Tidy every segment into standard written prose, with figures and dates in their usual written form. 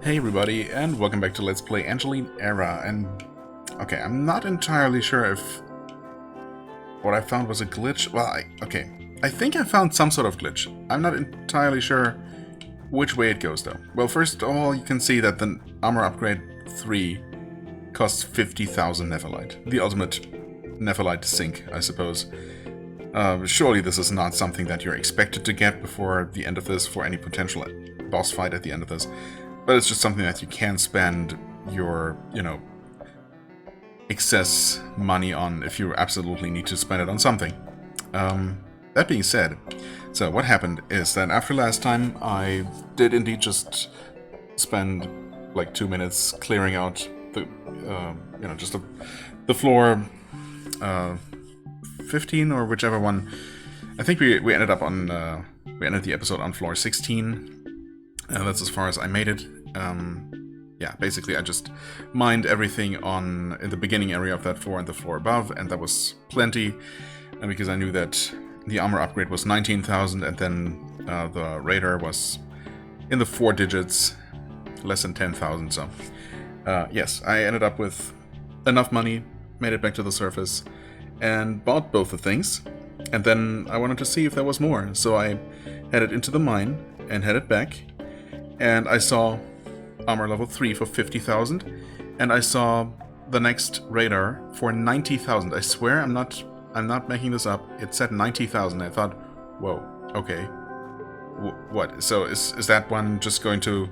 Hey everybody, and welcome back to Let's Play Angeline Era, and okay, I'm not entirely sure if what I found was a glitch. Well, I think I found some sort of glitch. I'm not entirely sure which way it goes, though. Well, first of all, you can see that the Armor Upgrade 3 costs 50,000 Nephalite. The ultimate Nephalite sink, I suppose. Surely this is not something that you're expected to get before the end of this, for any potential boss fight at the end of this. But it's just something that you can spend your, excess money on if you absolutely need to spend it on something. That being said, so what happened is that after last time, I did indeed just spend like 2 minutes clearing out the, just the floor 15 or whichever one. I think we ended up on, we ended the episode on floor 16. That's as far as I made it. Yeah, basically I just mined everything in the beginning area of that floor and the floor above, and that was plenty, because I knew that the armor upgrade was 19,000, and then the radar was in the 4 digits, less than 10,000, so yes, I ended up with enough money, made it back to the surface, and bought both the things, and then I wanted to see if there was more, so I headed into the mine and headed back, and I saw armor level 3 for 50,000, and I saw the next radar for 90,000. I swear I'm not making this up. It said 90,000. I thought, whoa, okay. What? So is that one just going to...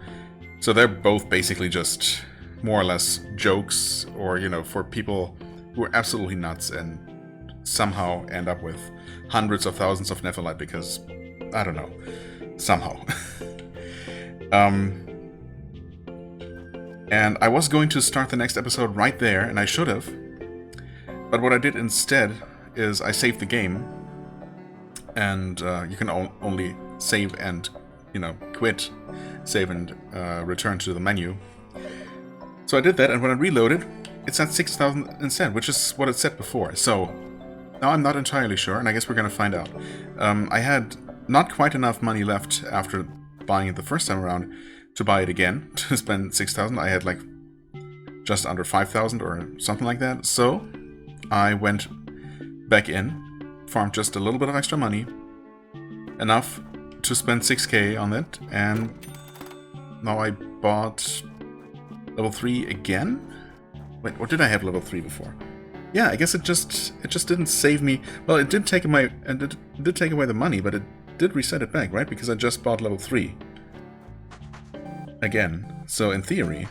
So they're both basically just more or less jokes, or, for people who are absolutely nuts and somehow end up with hundreds of thousands of Nephalite because, I don't know, somehow. And I was going to start the next episode right there, and I should have. But what I did instead is I saved the game. And you can only save and, quit. Save and return to the menu. So I did that, and when I reloaded, it said 6,000 instead, which is what it said before. So now I'm not entirely sure, and I guess we're going to find out. I had not quite enough money left after buying it the first time around to buy it again, to spend 6,000. I had like just under 5,000 or something like that. So I went back in, farmed just a little bit of extra money, enough to spend 6k on it, and now I bought level 3 again? Wait, what did I have level 3 before? Yeah, I guess it just didn't save me. Well, it did take away the money, but it did reset it back, right? Because I just bought level 3. Again, so in theory...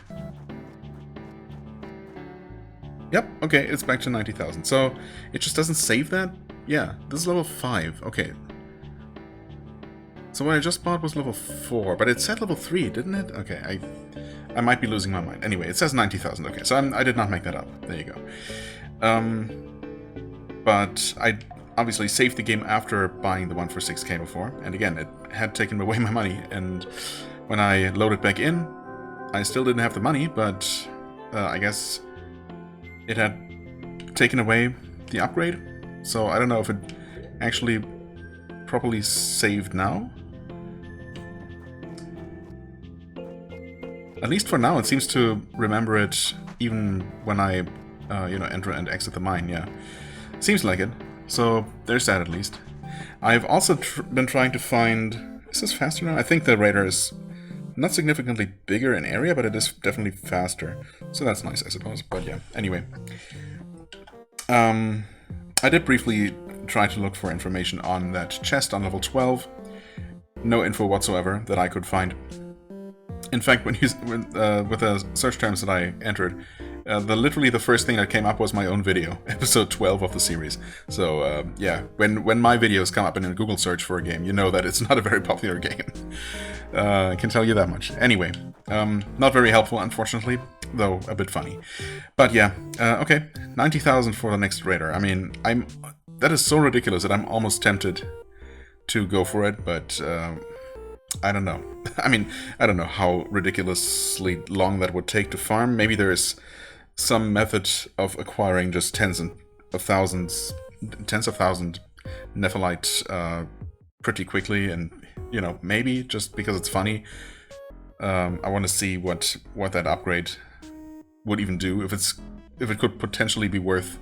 Yep, okay, it's back to 90,000. So, it just doesn't save that? Yeah, this is level 5, okay. So what I just bought was level 4, but it said level 3, didn't it? Okay, I might be losing my mind. Anyway, it says 90,000, okay, so I did not make that up. There you go. But I obviously saved the game after buying the one for 6k before, and again, it had taken away my money, and when I loaded back in, I still didn't have the money, but I guess it had taken away the upgrade, so I don't know if it actually properly saved now. At least for now, it seems to remember it even when I, enter and exit the mine, yeah. Seems like it. So, there's that at least. I've also been trying to find... Is this faster now? I think the radar is not significantly bigger in area, but it is definitely faster. So that's nice, I suppose. But yeah, anyway. I did briefly try to look for information on that chest on level 12. No info whatsoever that I could find. In fact, with the search terms that I entered, literally the first thing that came up was my own video, episode 12 of the series. So, yeah, when my videos come up in a Google search for a game, you know that it's not a very popular game. I can tell you that much. Anyway, not very helpful, unfortunately, though a bit funny. But yeah, okay, 90,000 for the next radar. I mean, that is so ridiculous that I'm almost tempted to go for it, but I don't know. I mean, I don't know how ridiculously long that would take to farm. Maybe there is some method of acquiring just tens of thousand Nephalite pretty quickly, and maybe just because it's funny, I want to see what that upgrade would even do, if it could potentially be worth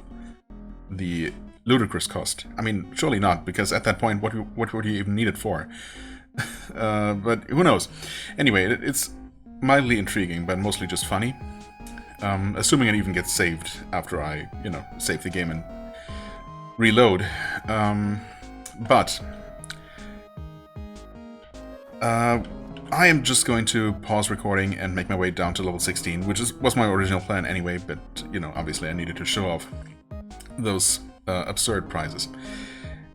the ludicrous cost. I mean, surely not, because at that point, what would you even need it for? But who knows? Anyway, it's mildly intriguing, but mostly just funny. Assuming it even gets saved after I, save the game and reload. But I am just going to pause recording and make my way down to level 16, which was my original plan anyway, but, obviously I needed to show off those absurd prizes.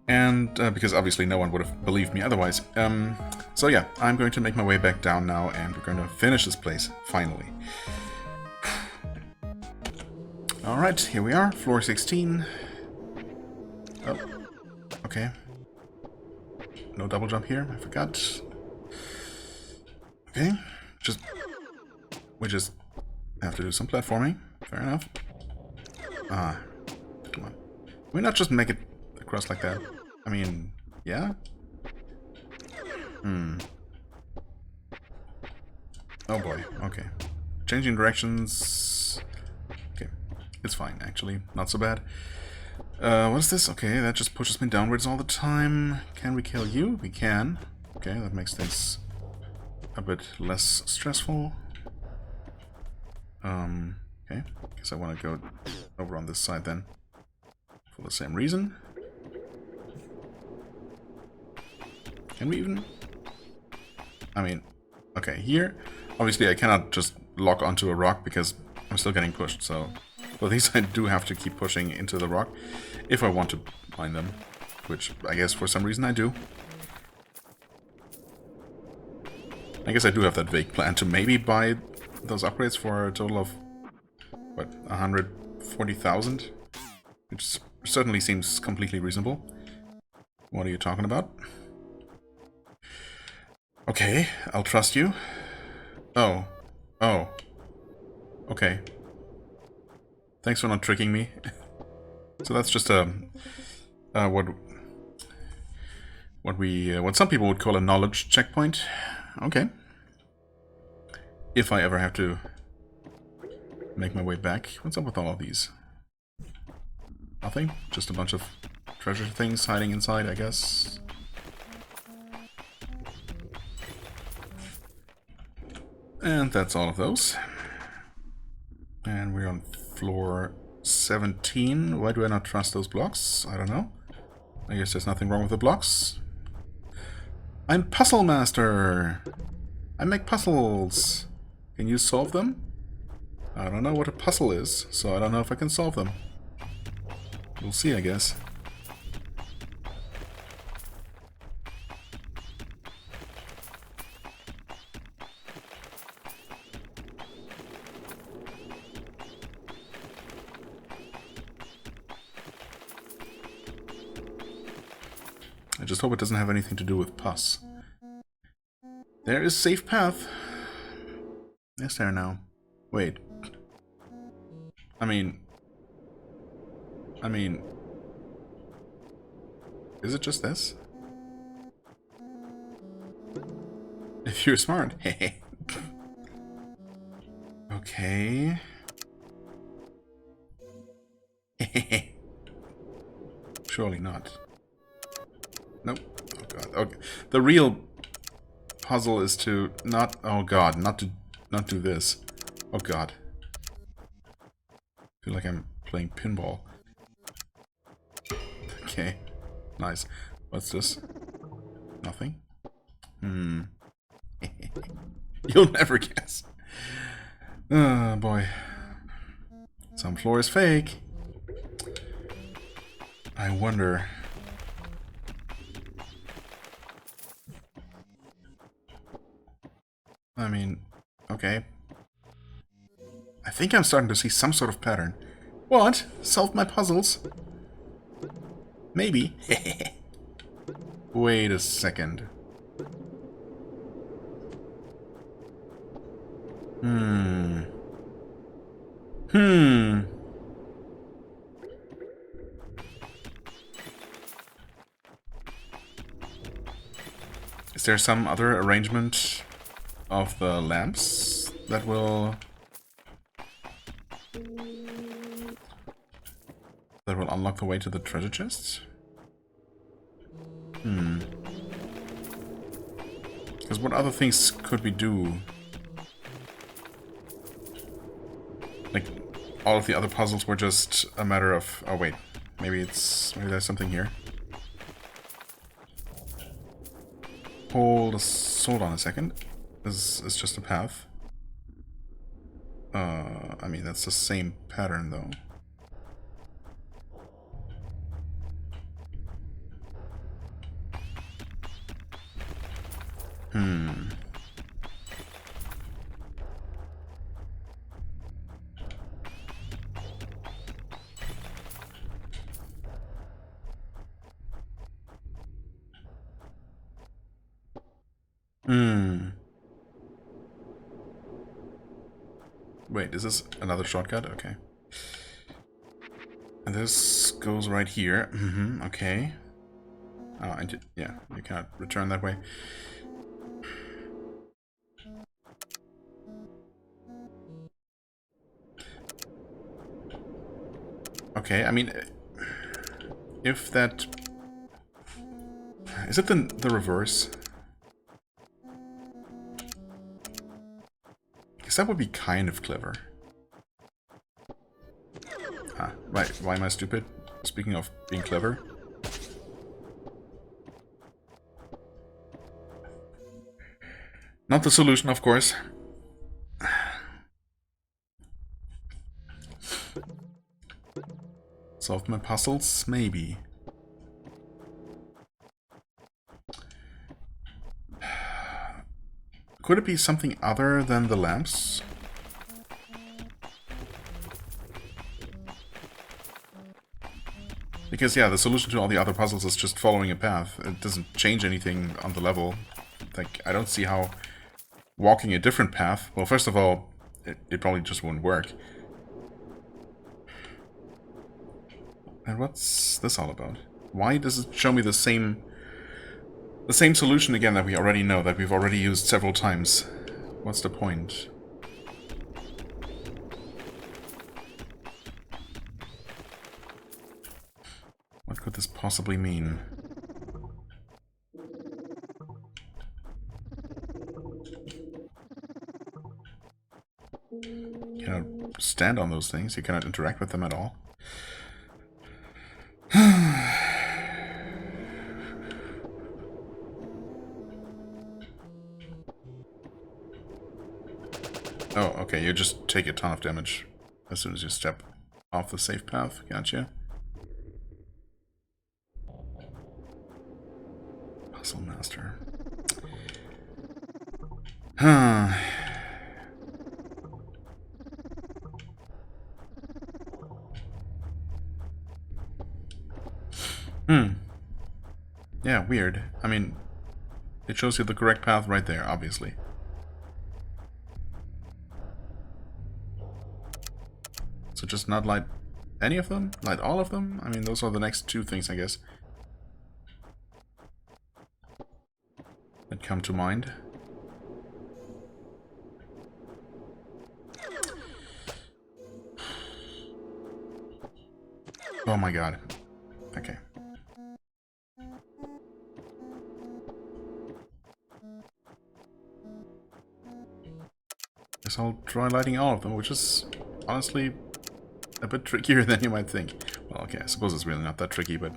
And because obviously no one would have believed me otherwise. So yeah, I'm going to make my way back down now, and we're going to finish this place, finally. Alright, here we are, floor 16. Oh, okay. No double jump here, I forgot. Okay, we just have to do some platforming, fair enough. Come on. Can we not just make it across like that? I mean, yeah? Oh boy, okay. Changing directions. Okay, it's fine, actually. Not so bad. What is this? Okay, that just pushes me downwards all the time. Can we kill you? We can. Okay, that makes things a bit less stressful. Okay, guess I want to go over on this side then. For the same reason. Can we even? I mean, okay, here, obviously I cannot just lock onto a rock because I'm still getting pushed, so for these I do have to keep pushing into the rock if I want to mine them, which I guess for some reason I do. I guess I do have that vague plan to maybe buy those upgrades for a total of, what, 140,000? Which certainly seems completely reasonable. What are you talking about? Okay, I'll trust you. Oh. Oh. Okay. Thanks for not tricking me. So that's just what some people would call a knowledge checkpoint. Okay. If I ever have to make my way back. What's up with all of these? Nothing? Just a bunch of treasure things hiding inside, I guess. And that's all of those. And we're on floor 17. Why do I not trust those blocks? I don't know. I guess there's nothing wrong with the blocks. I'm Puzzle Master! I make puzzles! Can you solve them? I don't know what a puzzle is, so I don't know if I can solve them. We'll see, I guess. I just hope it doesn't have anything to do with pus. There is safe path. Is there now? Wait. I mean... Is it just this? If you're smart. Okay. Surely not. Nope. Oh god. Okay. The real puzzle is to not... Oh god, not do this. Oh god. I feel like I'm playing pinball. Okay. Nice. What's this? Nothing? You'll never guess. Oh boy. Some floor is fake. I wonder... I mean, okay. I think I'm starting to see some sort of pattern. What? Solved my puzzles? Maybe. Wait a second. Is there some other arrangement of the lamps that will unlock the way to the treasure chests? Because what other things could we do? Like, all of the other puzzles were just a matter of... Oh, wait. Maybe there's something here. Hold on a second. This is just a path. I mean, that's the same pattern, though. Wait, is this another shortcut? Okay. And this goes right here. Okay. Oh, and yeah, you cannot return that way. Okay, I mean, if that... Is it the reverse? Because that would be kind of clever. Ah, right, why am I stupid? Speaking of being clever. Not the solution, of course. Solve my puzzles? Maybe. Could it be something other than the lamps? Because, yeah, the solution to all the other puzzles is just following a path. It doesn't change anything on the level. Like, I don't see how walking a different path... Well, first of all, it probably just won't work. And what's this all about? Why does it show me the same solution again that we already know, that we've already used several times? What's the point? What could this possibly mean? You cannot stand on those things, you cannot interact with them at all. Oh, okay, you just take a ton of damage as soon as you step off the safe path, gotcha. Puzzle Master. Yeah, weird. I mean, it shows you the correct path right there, obviously. So just not light any of them? Light all of them? I mean, those are the next two things, I guess, that come to mind. Oh my god. Okay. Guess I'll try lighting all of them, which is honestly a bit trickier than you might think. Well, okay, I suppose it's really not that tricky, but...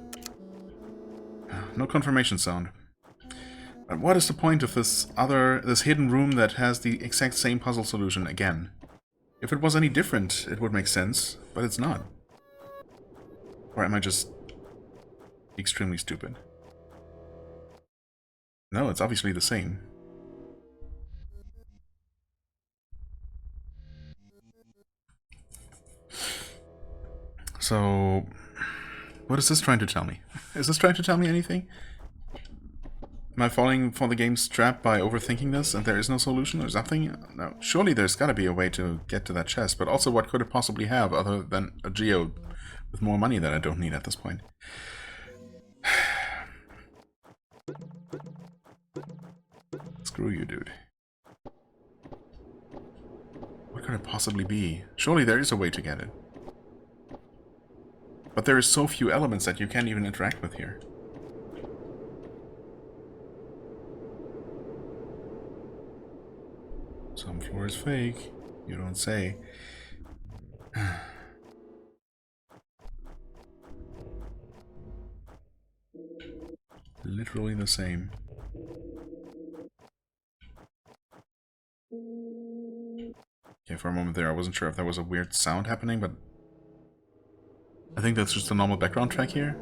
No confirmation sound. But what is the point of this hidden room that has the exact same puzzle solution again? If it was any different, it would make sense, but it's not. Or am I just extremely stupid? No, it's obviously the same. So, what is this trying to tell me? Is this trying to tell me anything? Am I falling for the game's trap by overthinking this and there is no solution or something? No, surely there's gotta be a way to get to that chest, but also what could it possibly have other than a geode with more money that I don't need at this point? Screw you, dude. could it possibly be? Surely there is a way to get it. But there are so few elements that you can't even interact with here. Some floor is fake. You don't say. Literally the same. Okay, for a moment there I wasn't sure if there was a weird sound happening, but I think that's just a normal background track here.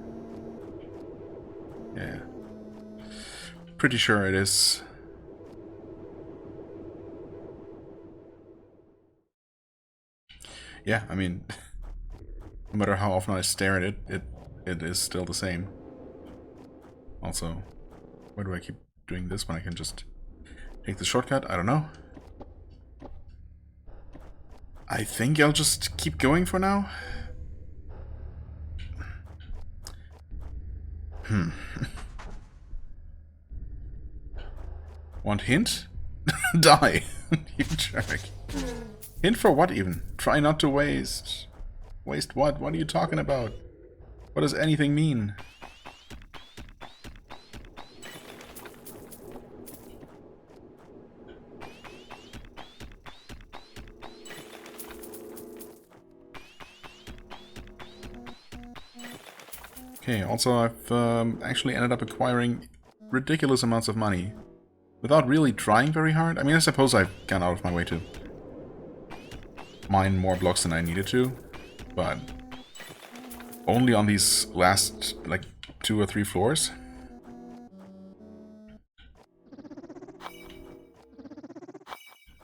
Yeah. Pretty sure it is. Yeah, I mean, no matter how often I stare at it, it is still the same. Also, why do I keep doing this when I can just take the shortcut? I don't know. I think I'll just keep going for now. Want hint? Die, you jerk. Hint for what even? Try not to waste. Waste what? What are you talking about? What does anything mean? Okay, also I've actually ended up acquiring ridiculous amounts of money without really trying very hard. I mean, I suppose I've gone out of my way to mine more blocks than I needed to, but only on these last, like, 2 or 3 floors.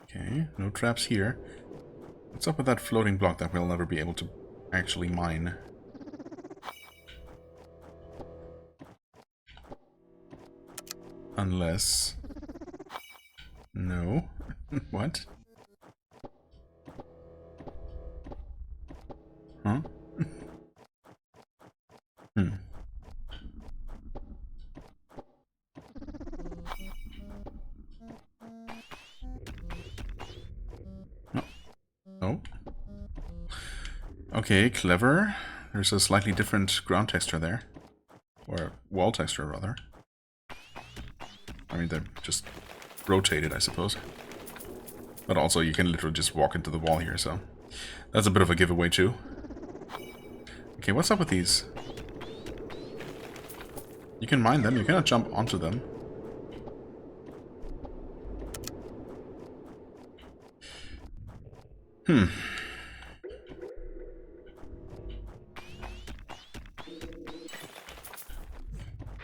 Okay, no traps here. What's up with that floating block that we'll never be able to actually mine? Unless... No. What? Huh? Hmm. No. Oh. Okay, clever. There's a slightly different ground texture there. Or wall texture, rather. I mean, they're just rotated, I suppose. But also, you can literally just walk into the wall here, so... That's a bit of a giveaway, too. Okay, what's up with these? You can mine them, you cannot jump onto them.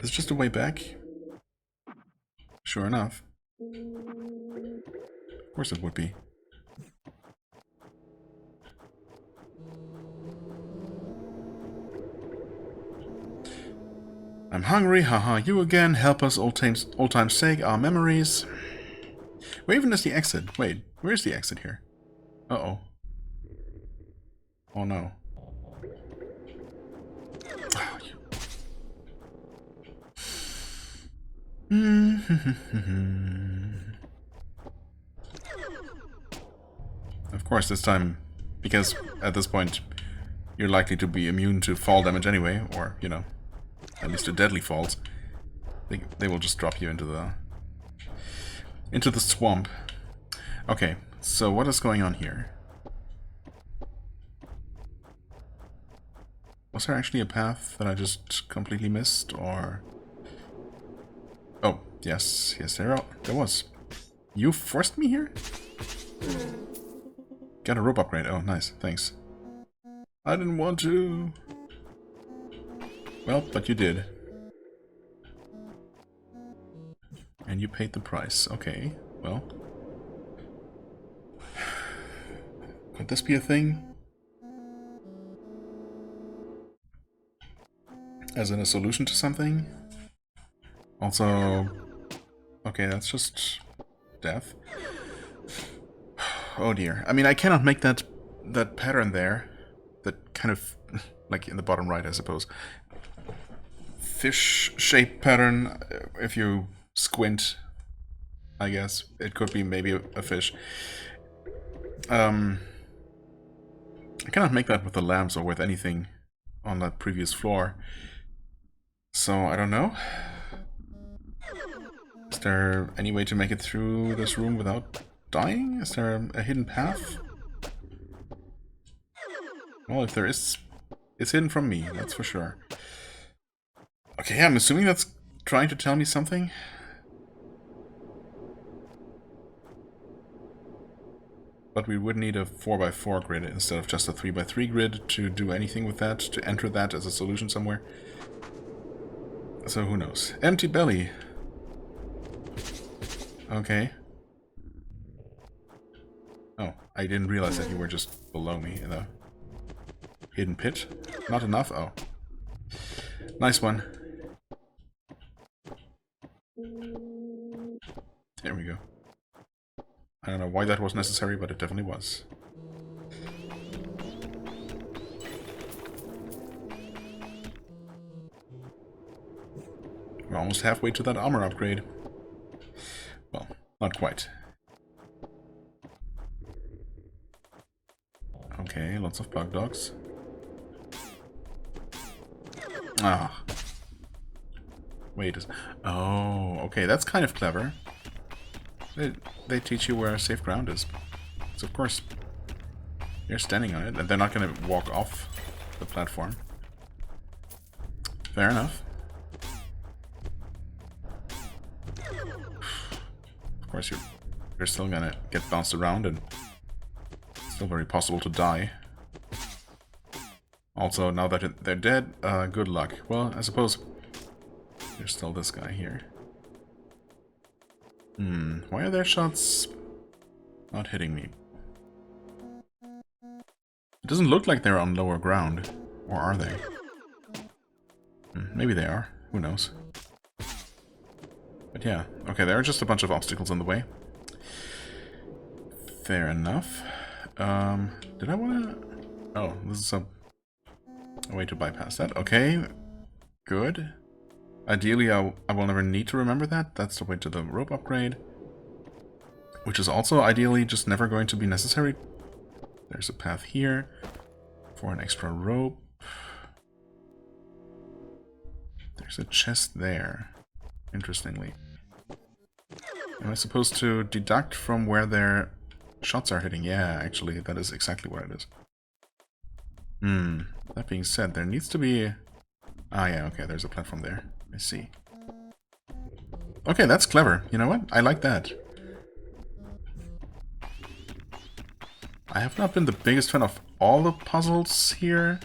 Is just a way back? Sure enough. Of course it would be. I'm hungry, haha, you again, help us old time's sake, our memories. Where even is the exit? Wait, where's the exit here? Uh-oh. Oh no. Oh, Of course, this time, because at this point, you're likely to be immune to fall damage anyway, or, you know, at least to deadly falls. They will just drop you into the swamp. Okay, so what is going on here? Was there actually a path that I just completely missed, or... Oh, yes, there was. You forced me here? Got a rope upgrade. Oh, nice, thanks. I didn't want to. Well, but you did. And you paid the price. Okay, well. Could this be a thing? As in a solution to something? Also... Okay, that's just... death. Oh dear. I mean, I cannot make that pattern there. That kind of... like in the bottom right, I suppose. Fish-shaped pattern, if you squint, I guess. It could be maybe a fish. I cannot make that with the lamps or with anything on that previous floor. So, I don't know. Is there any way to make it through this room without dying? Is there a hidden path? Well, if there is, it's hidden from me, that's for sure. Okay, I'm assuming that's trying to tell me something. But we would need a 4x4 grid instead of just a 3x3 grid to do anything with that, to enter that as a solution somewhere. So who knows. Empty belly. Okay. Oh, I didn't realize that you were just below me in the hidden pit. Not enough? Oh. Nice one. There we go. I don't know why that was necessary, but it definitely was. We're almost halfway to that armor upgrade. Well, not quite. Okay, lots of bug dogs. Ah. Wait. Oh, okay, that's kind of clever. They teach you where safe ground is. So of course, you're standing on it, and they're not going to walk off the platform. Fair enough. Of course, you're still going to get bounced around, and it's still very possible to die. Also, now that they're dead, good luck. Well, I suppose there's still this guy here. Why are their shots not hitting me? It doesn't look like they're on lower ground. Or are they? Maybe they are. Who knows? But yeah. Okay, there are just a bunch of obstacles in the way. Fair enough. Did I want to... Oh, this is a way to bypass that. Okay. Good. Ideally, I will never need to remember that. That's the way to the rope upgrade. Which is also, ideally, just never going to be necessary. There's a path here for an extra rope. There's a chest there, interestingly. Am I supposed to deduct from where their shots are hitting? Yeah, actually, that is exactly what it is. That being said, there needs to be... Ah, yeah, okay, there's a platform there. I see. Okay, that's clever. You know what? I like that. I have not been the biggest fan of all the puzzles here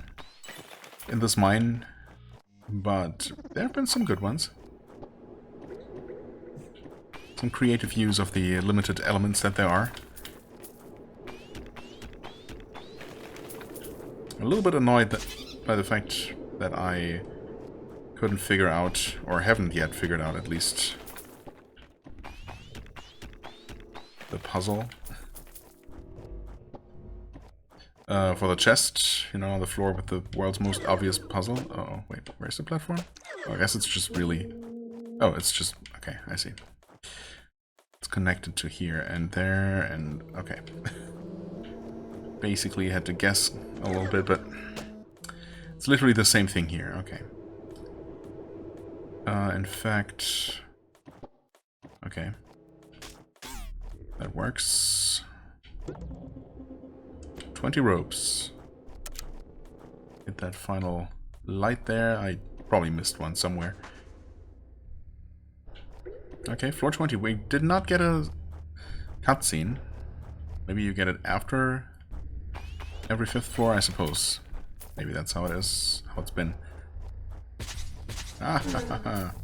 in this mine, but there have been some good ones. Some creative use of the limited elements that there are. A little bit annoyed by the fact that I couldn't figure out, or haven't yet figured out at least, the puzzle. For the chest, you know, on the floor with the world's most obvious puzzle. Oh, wait, where's the platform? Oh, I guess it's just really... Oh, it's just... Okay, I see. It's connected to here and there and... Okay. Basically had to guess a little bit, but... It's literally the same thing here. Okay. In fact... Okay. That works. 20 ropes. Get that final light there. I probably missed one somewhere. Okay, floor 20. We did not get a cutscene. Maybe you get it after every 5th floor, I suppose. Maybe that's how it is, how it's been. Ah, ha, ha, ha.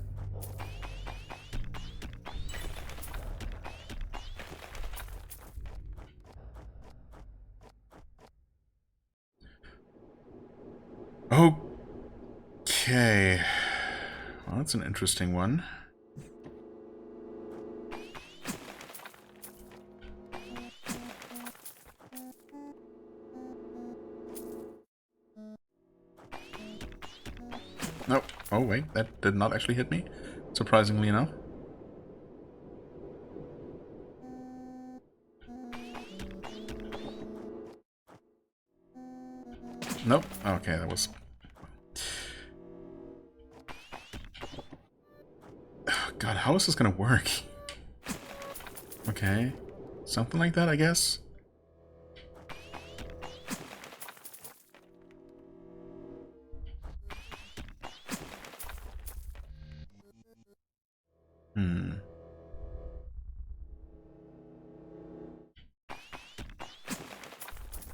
Okay. Well, that's an interesting one. Nope. Oh, wait. That did not actually hit me, surprisingly enough. Nope. Okay, that was... Oh, God, how is this gonna work? Okay. Something like that, I guess?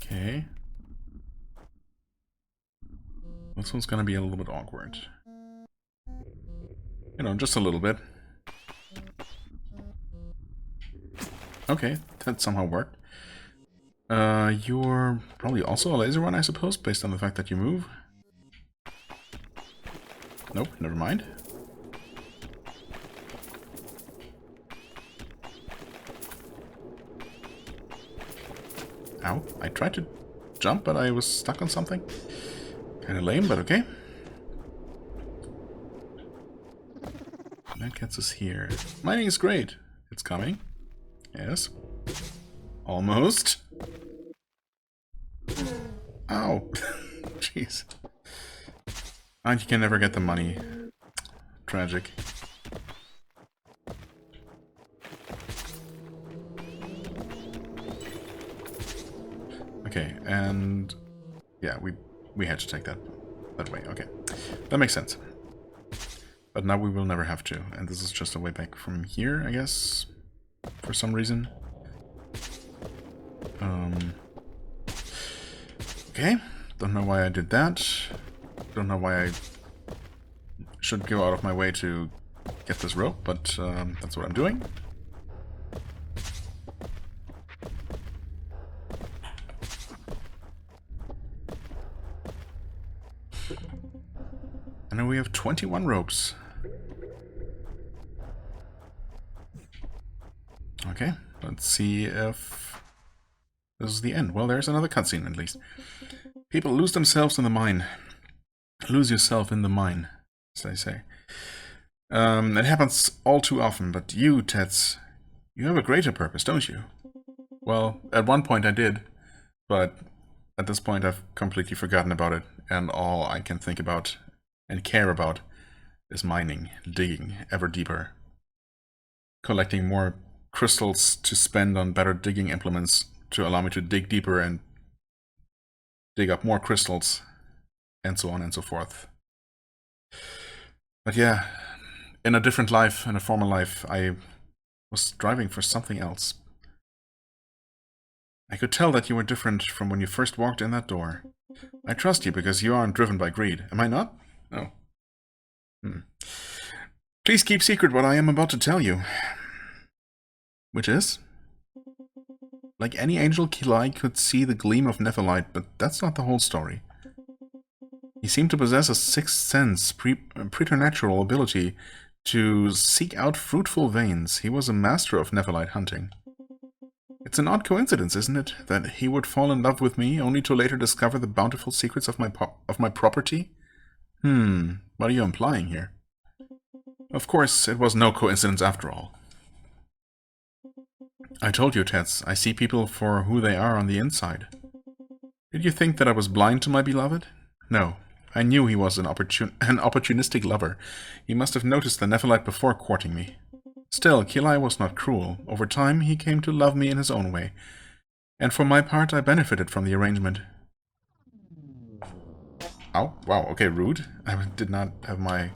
Okay. This one's gonna be a little bit awkward. You know, just a little bit. Okay, that somehow worked. You're probably also a laser one, I suppose, based on the fact that you move. Nope, never mind. Ow, I tried to jump, but I was stuck on something. Kinda lame, but okay. That gets us here. Mining is great. It's coming. Yes. Almost. Ow. Jeez. And you can never get the money. Tragic. Okay, and yeah, we had to take that way. Okay, that makes sense. But now we will never have to, and this is just a way back from here, I guess, for some reason. Okay, don't know why I did that. Don't know why I should go out of my way to get this rope, but that's what I'm doing. And now we have 21 ropes. Okay, let's see if this is the end. Well, there's another cutscene at least. People lose themselves in the mine. Lose yourself in the mine, as they say. It happens all too often, but you, Tets, you have a greater purpose, don't you? Well, at one point I did, but at this point I've completely forgotten about it, and all I can think about and care about is mining, digging ever deeper, collecting more crystals to spend on better digging implements to allow me to dig deeper and dig up more crystals, and so on and so forth. But yeah, in a different life, in a former life, I was striving for something else. I could tell that you were different from when you first walked in that door. I trust you because you aren't driven by greed. Am I not? No. Please keep secret what I am about to tell you. Which is? Like any angel, Kilai could see the gleam of Nephalite, but that's not the whole story. He seemed to possess a sixth sense, preternatural ability to seek out fruitful veins. He was a master of Nephalite hunting. It's an odd coincidence, isn't it, that he would fall in love with me, only to later discover the bountiful secrets of my property? What are you implying here? Of course, it was no coincidence after all. I told you, Tets, I see people for who they are on the inside. Did you think that I was blind to my beloved? No. I knew he was an opportunistic lover. He must have noticed the Nephalite before courting me. Still, Kilai was not cruel. Over time, he came to love me in his own way. And for my part, I benefited from the arrangement. Ow, wow, okay, rude. I did not have my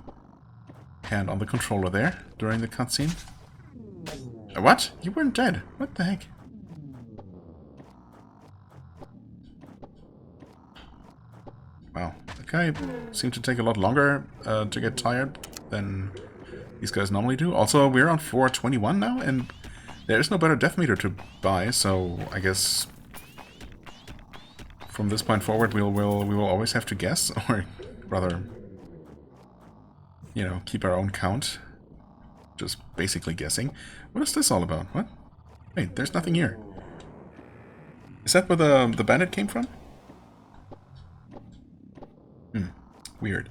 hand on the controller there during the cutscene. What? You weren't dead. What the heck? Wow, that guy seemed to take a lot longer to get tired than these guys normally do. Also, we're on floor 21 now, and there is no better death meter to buy, so I guess from this point forward we will always have to guess, or rather, you know, keep our own count. Just basically guessing. What is this all about? What? Wait, there's nothing here. Is that where the bandit came from? Weird.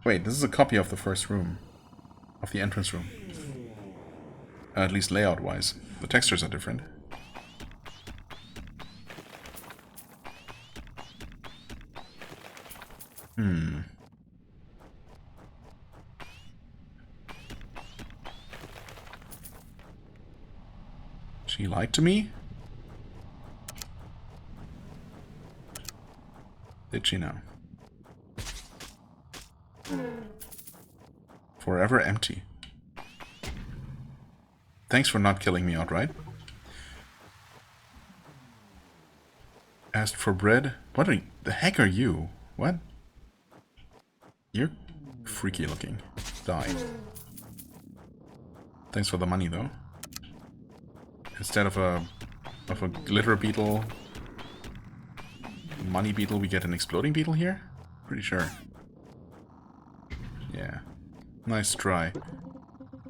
Wait, this is a copy of the first room. of the entrance room. At least layout-wise. The textures are different. She lied to me? Did she now? Forever empty. Thanks for not killing me outright. Asked for bread? What the heck are you? What? You're freaky looking. Die. Thanks for the money though. Instead of a glitter beetle, money beetle, we get an exploding beetle here? Pretty sure. Yeah. Nice try.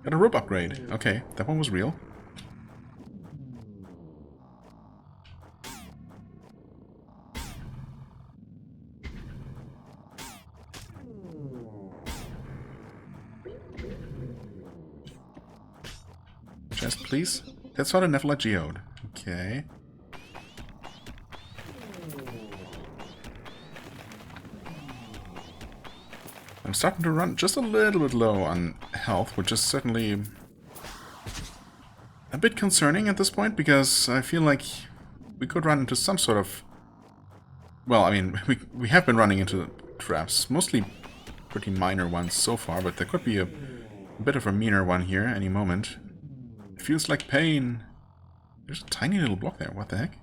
Got a rope upgrade. Okay, that one was real. Chest, please. That's not a Nephilah geode. Okay. I'm starting to run just a little bit low on health, which is certainly a bit concerning at this point, because I feel like we could run into some sort of... Well, I mean, we have been running into traps, mostly pretty minor ones so far, but there could be a bit of a meaner one here any moment. It feels like pain. There's a tiny little block there, what the heck?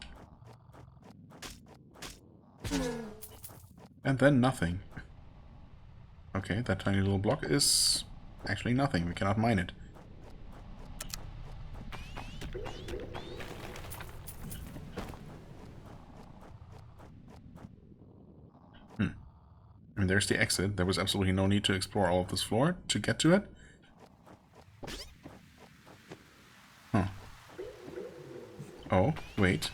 And then nothing. Okay, that tiny little block is actually nothing. We cannot mine it. And there's the exit. There was absolutely no need to explore all of this floor to get to it. Huh. Oh, wait.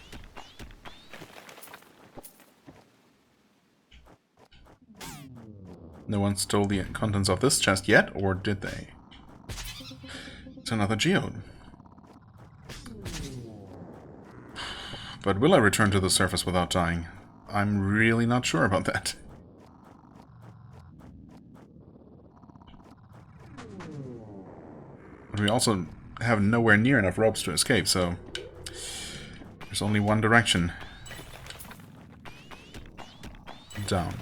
No one stole the contents of this chest yet, or did they? It's another geode. But will I return to the surface without dying? I'm really not sure about that. But we also have nowhere near enough ropes to escape, so there's only one direction. Down.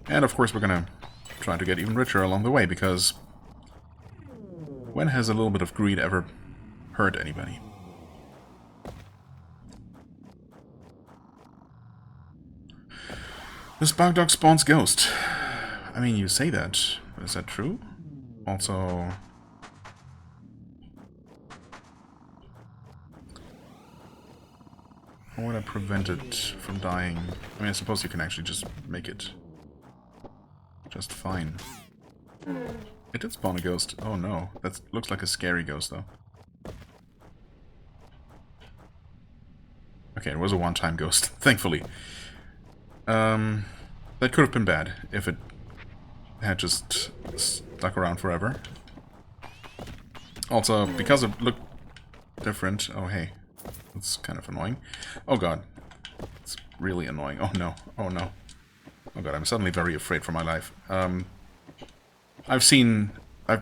And of course we're gonna try to get even richer along the way, because when has a little bit of greed ever hurt anybody? This bug dog spawns ghost. I mean, you say that. Is that true? Also... how would I prevent it from dying? I mean, I suppose you can actually just make it just fine. It did spawn a ghost. Oh no. That looks like a scary ghost, though. Okay, it was a one-time ghost, thankfully. That could have been bad if it had just stuck around forever. Also, because it looked different... Oh, hey. That's kind of annoying. Oh god. It's really annoying. Oh no. Oh no. Oh god, I'm suddenly very afraid for my life. I've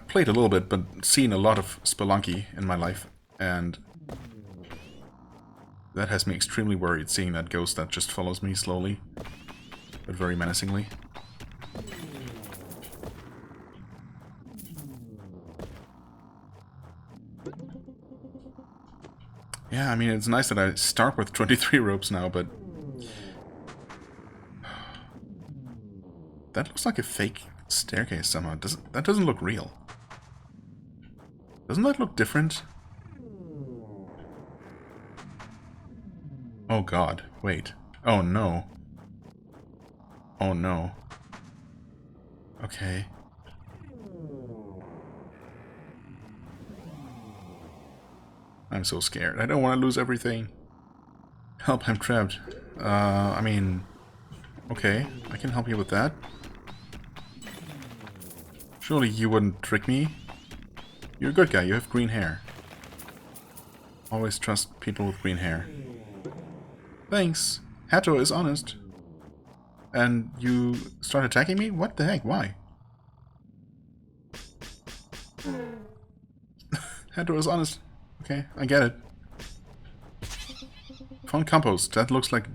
played a little bit, but seen a lot of Spelunky in my life, and that has me extremely worried, seeing that ghost that just follows me slowly, but very menacingly. Yeah, I mean, it's nice that I start with 23 ropes now, but... that looks like a fake staircase somehow. That doesn't look real. Doesn't that look different? Oh god, wait. Oh no. Oh no. Okay. I'm so scared. I don't want to lose everything. Help, I'm trapped. I mean... Okay, I can help you with that. Surely you wouldn't trick me. You're a good guy, you have green hair. Always trust people with green hair. Thanks. Hatto is honest. And you start attacking me? What the heck? Why? Hatto is honest. Okay, I get it. Found compost. That looks like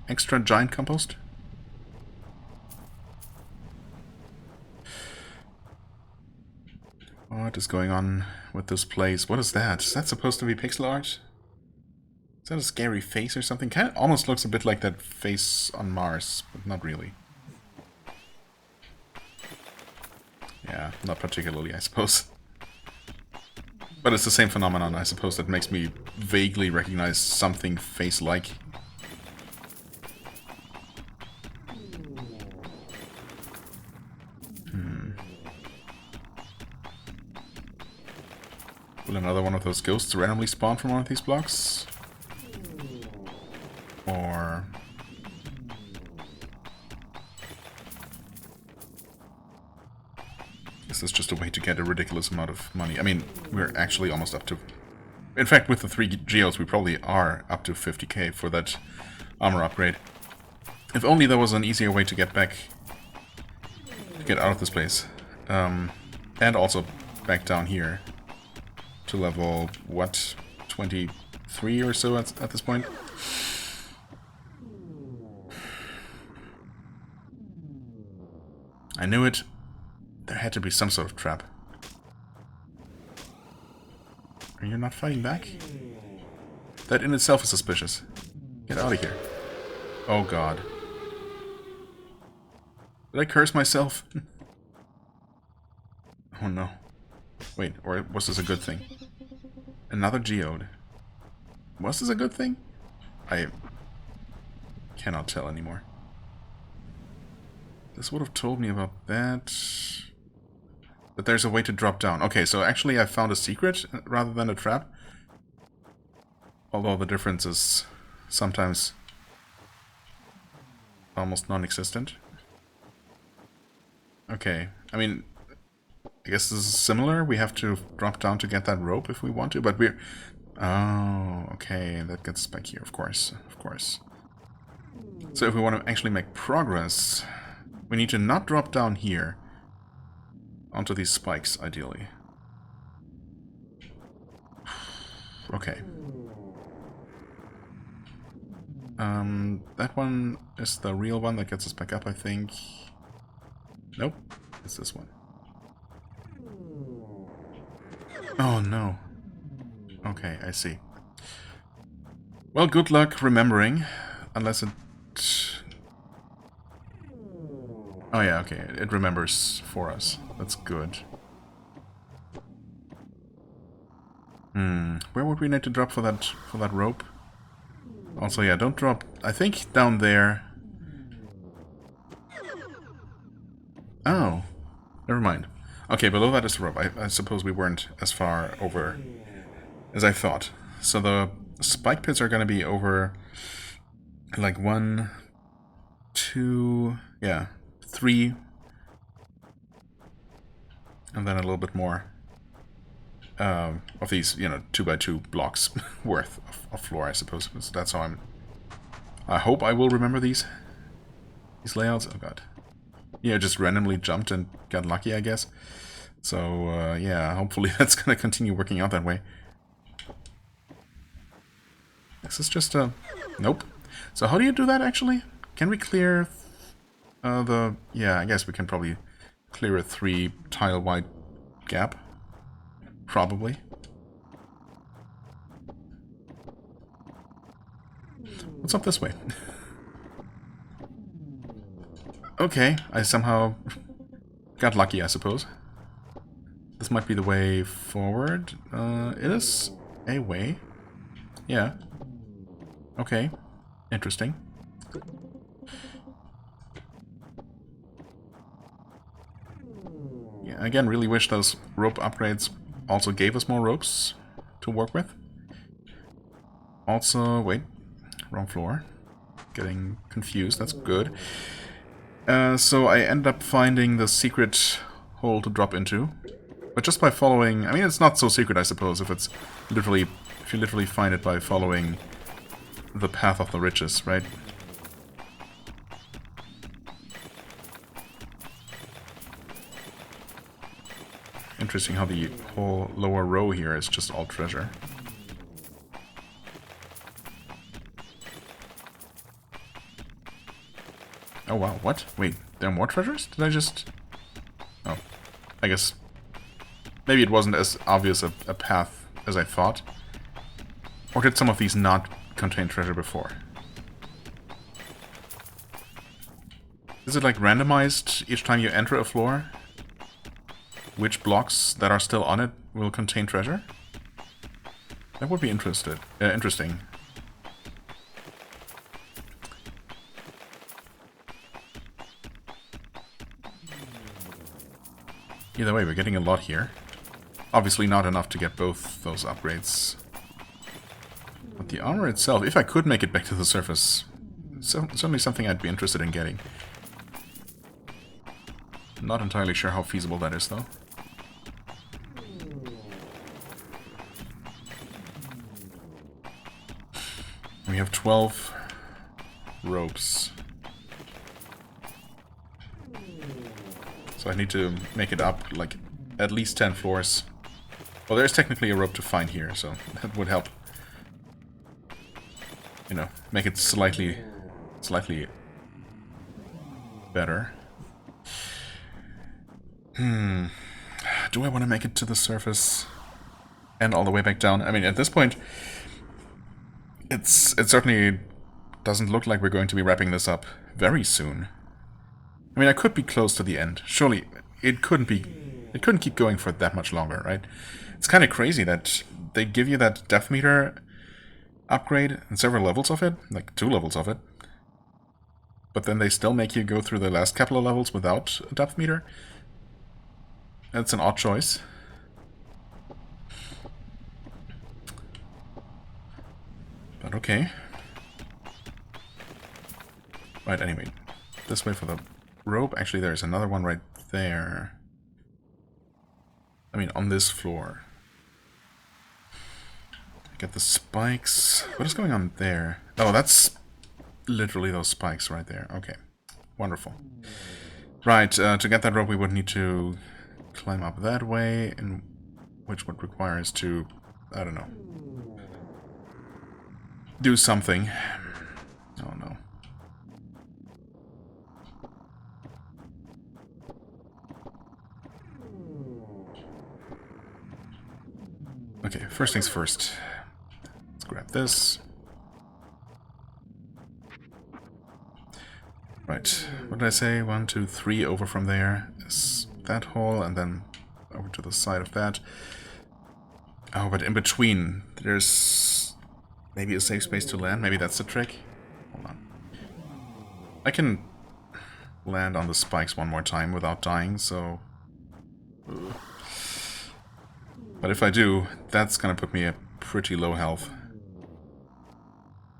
extra giant compost. What is going on with this place? What is that? Is that supposed to be pixel art? Is that a scary face or something? Kind of almost looks a bit like that face on Mars, but not really. Yeah, not particularly, I suppose. But it's the same phenomenon, I suppose, that makes me vaguely recognize something face-like. Will another one of those ghosts randomly spawn from one of these blocks? Or... is this just a way to get a ridiculous amount of money? I mean, we're actually almost up to... in fact, with the 3 geodes, we probably are up to 50k for that armor upgrade. If only there was an easier way to get back... to get out of this place. And also back down here. To level, what, 23 or so at this point? I knew it. There had to be some sort of trap. Are you not fighting back? That in itself is suspicious. Get out of here. Oh god. Did I curse myself? Oh no. Wait, or was this a good thing? Another geode. Was this a good thing? I cannot tell anymore. This would have told me about that. But there's a way to drop down. Okay, so actually I found a secret rather than a trap. Although the difference is sometimes almost non-existent. Okay, I mean, I guess this is similar. We have to drop down to get that rope if we want to, but we're... oh, okay, that gets us back here, of course, of course. So if we want to actually make progress, we need to not drop down here onto these spikes, ideally. Okay. That one is the real one that gets us back up, I think. Nope, it's this one. Oh no. Okay, I see. Well, good luck remembering, unless it... oh yeah, okay, it remembers for us. That's good. Where would we need to drop for that rope? Also, yeah, don't drop... I think down there... oh, never mind. Okay, below that is the rope. I suppose we weren't as far over as I thought. So the spike pits are going to be over... like 1, 2... yeah, 3... and then a little bit more of these, you know, 2x2 blocks worth of floor, I suppose. That's how I hope I will remember these layouts. Oh god. Yeah, just randomly jumped and got lucky, I guess. So, yeah, hopefully that's gonna continue working out that way. This is just a... nope. So how do you do that, actually? Can we clear the... yeah, I guess we can probably clear a 3-tile-wide gap. Probably. What's up this way? Okay, I somehow got lucky, I suppose. This might be the way forward. It is a way. Yeah. Okay. Interesting. Yeah, again, really wish those rope upgrades also gave us more ropes to work with. Also, wait, wrong floor. getting confused. That's good. So I end up finding the secret hole to drop into. But just by following... I mean, it's not so secret, I suppose, if it's literally... If you literally find it by following the path of the riches, right? Interesting how the whole lower row here is just all treasure. Oh wow, what? Wait, there are more treasures? Did I just... Oh, I guess... Maybe it wasn't as obvious a path as I thought. Or did some of these not contain treasure before? Is it like randomized each time you enter a floor? Which blocks that are still on it will contain treasure? That would be interesting. Either way, we're getting a lot here. Obviously not enough to get both those upgrades. But the armor itself, if I could make it back to the surface, certainly something I'd be interested in getting. Not entirely sure how feasible that is, though. We have 12 ropes. So I need to make it up, like, at least 10 floors. Well, there's technically a rope to find here, so that would help. You know, make it slightly better. Do I want to make it to the surface and all the way back down? I mean, at this point, it certainly doesn't look like we're going to be wrapping this up very soon. I mean, I could be close to the end. Surely, it couldn't keep going for that much longer, right? It's kind of crazy that they give you that depth meter upgrade and several levels of it, like 2 levels of it. But then they still make you go through the last couple of levels without a depth meter. That's an odd choice. But okay. Right, anyway. This way for the rope. Actually, there's another one right there. I mean, on this floor. Get the spikes. What is going on there? Oh, that's literally those spikes right there. Okay. Wonderful. Right, to get that rope we would need to climb up that way, and which would require us to, I don't know, do something. Oh no. Okay, first things first. Let's grab this. Right, what did I say? 1, 2, 3 over from there is that hole, and then over to the side of that. Oh, but in between, there's maybe a safe space to land. Maybe that's the trick. Hold on. I can land on the spikes one more time without dying, so... But if I do, that's gonna put me at pretty low health.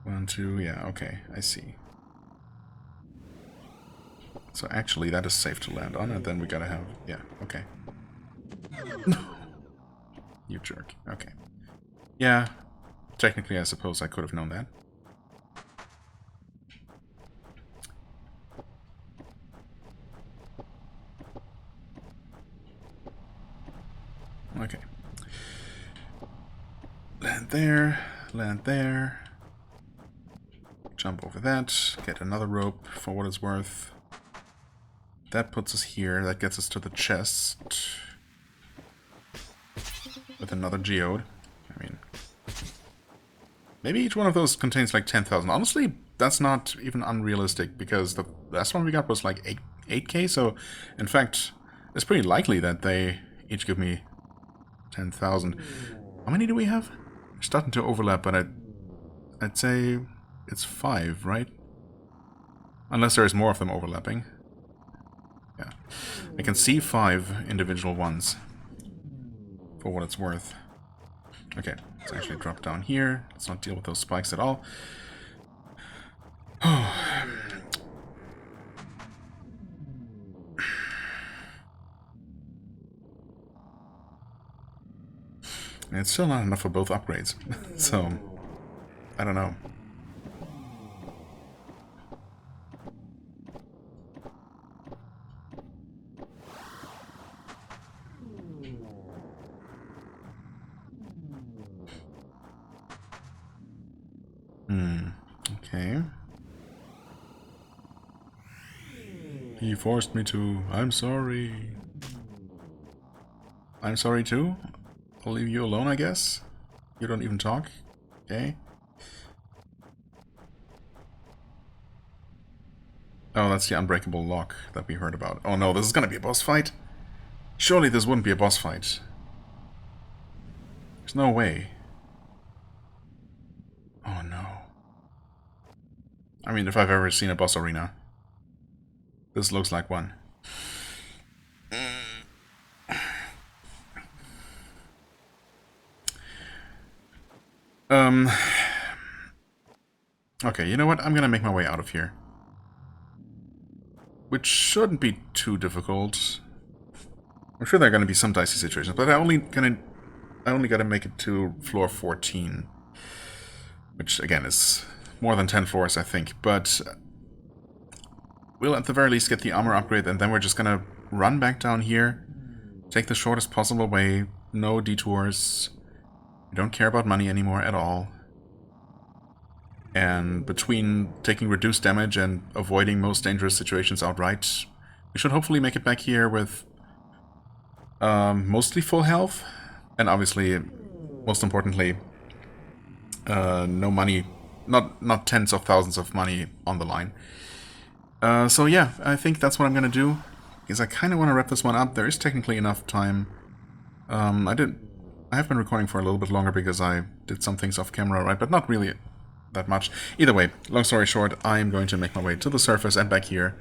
1, 2, yeah, okay, I see. So actually, that is safe to land on, and then we gotta have... Yeah, okay. No! You jerk. Okay. Yeah, technically I suppose I could have known that. Okay. Land there. Jump over that, get another rope for what it's worth. That puts us here, that gets us to the chest. With another geode. I mean, maybe each one of those contains like 10,000. Honestly, that's not even unrealistic, because the last one we got was like 8k, so in fact, it's pretty likely that they each give me 10,000. How many do we have? We're starting to overlap, but I'd say it's 5, right? Unless there's more of them overlapping. Yeah. I can see 5 individual ones. For what it's worth. Okay, let's actually drop down here. Let's not deal with those spikes at all. And it's still not enough for both upgrades. So, I don't know. Okay. He forced me to. I'm sorry. I'm sorry too. I'll leave you alone, I guess. You don't even talk. Okay. Oh, that's the unbreakable lock that we heard about. Oh no, this is gonna be a boss fight? Surely this wouldn't be a boss fight. There's no way. Oh no. I mean, if I've ever seen a boss arena, this looks like one. Okay, you know what? I'm gonna make my way out of here. Which shouldn't be too difficult. I'm sure there are gonna be some dicey situations, but I only gotta make it to floor 14. Which, again, is more than 10 floors, I think. But we'll at the very least get the armor upgrade, and then we're just gonna run back down here, take the shortest possible way, no detours. We don't care about money anymore at all. And between taking reduced damage and avoiding most dangerous situations outright, we should hopefully make it back here with mostly full health. And obviously, most importantly, no money, not tens of thousands of money on the line. So yeah, I think that's what I'm gonna do, because I kind of want to wrap this one up. There is technically enough time. I have been recording for a little bit longer because I did some things off camera, right? But not really that much. Either way, long story short, I'm going to make my way to the surface and back here.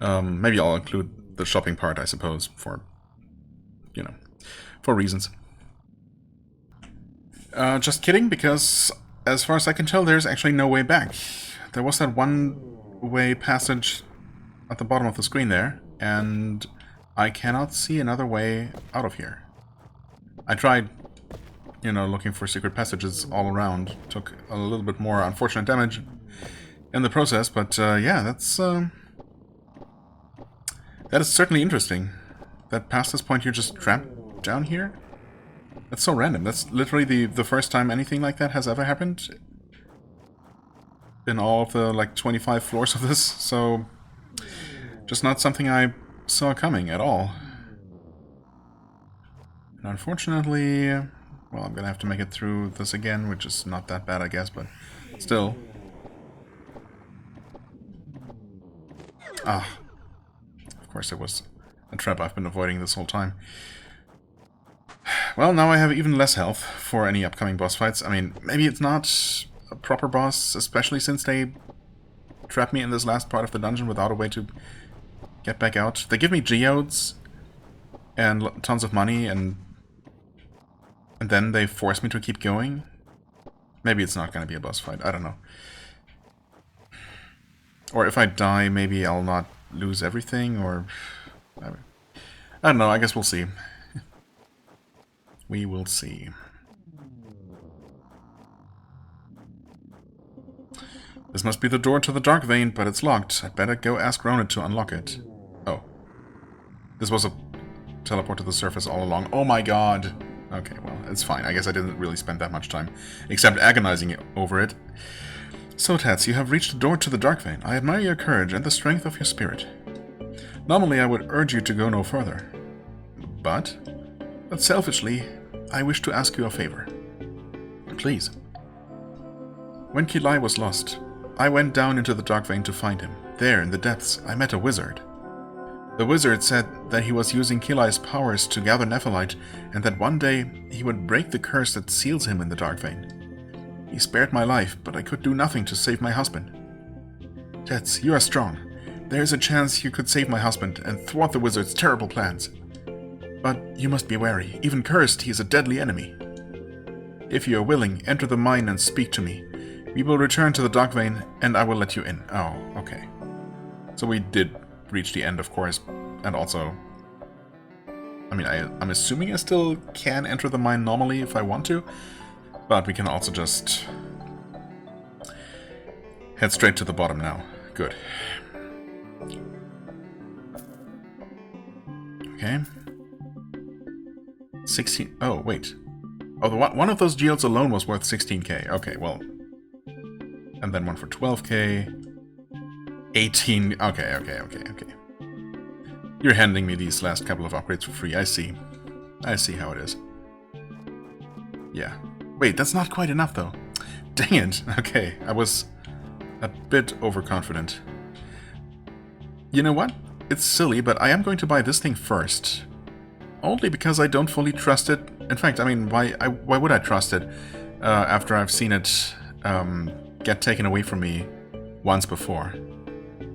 Maybe I'll include the shopping part, I suppose, for, you know, for reasons. Just kidding, because as far as I can tell, there's actually no way back. There was that one-way passage at the bottom of the screen there, and I cannot see another way out of here. I tried, you know, looking for secret passages all around. Took a little bit more unfortunate damage in the process, but yeah, that is certainly interesting. That past this point you're just trapped down here? That's so random. That's literally the first time anything like that has ever happened in all of the, like, 25 floors of this, so just not something I saw coming at all. And unfortunately, well, I'm gonna have to make it through this again, which is not that bad, I guess, but still. Ah. Of course, it was a trap I've been avoiding this whole time. Well, now I have even less health for any upcoming boss fights. I mean, maybe it's not a proper boss, especially since they trapped me in this last part of the dungeon without a way to get back out. They give me geodes and tons of money, and then they force me to keep going. Maybe it's not going to be a boss fight. I don't know. Or if I die, maybe I'll not lose everything, or I don't know. I guess we'll see. We will see. This must be the door to the dark vein, but it's locked. I'd better go ask Ronit to unlock it. Oh. This was a teleport to the surface all along. Oh my god. Okay, well, it's fine. I guess I didn't really spend that much time, except agonizing over it. So, Tats, you have reached the door to the dark vein. I admire your courage and the strength of your spirit. Normally, I would urge you to go no further. But selfishly, I wish to ask you a favor. Please. When Kilai was lost, I went down into the dark vein to find him. There, in the depths, I met a wizard. The wizard said that he was using Kilai's powers to gather Nephalite, and that one day he would break the curse that seals him in the dark vein. He spared my life, but I could do nothing to save my husband. Tets, you are strong. There is a chance you could save my husband and thwart the wizard's terrible plans. But you must be wary. Even cursed, he is a deadly enemy. If you are willing, enter the mine and speak to me. We will return to the dark vein, and I will let you in. Oh, okay. So we did reach the end, of course, and also I mean, I'm assuming I still can enter the mine normally if I want to, but we can also just head straight to the bottom now. Good. Okay. 16... Oh, wait. Oh, one of those geodes alone was worth 16k. Okay, well... And then one for 12k. 18... Okay. You're handing me these last couple of upgrades for free. I see. I see how it is. Yeah. Wait, that's not quite enough, though. Dang it. Okay, I was a bit overconfident. You know what? It's silly, but I am going to buy this thing first. Only because I don't fully trust it. In fact, I mean, why would I trust it after I've seen it get taken away from me once before?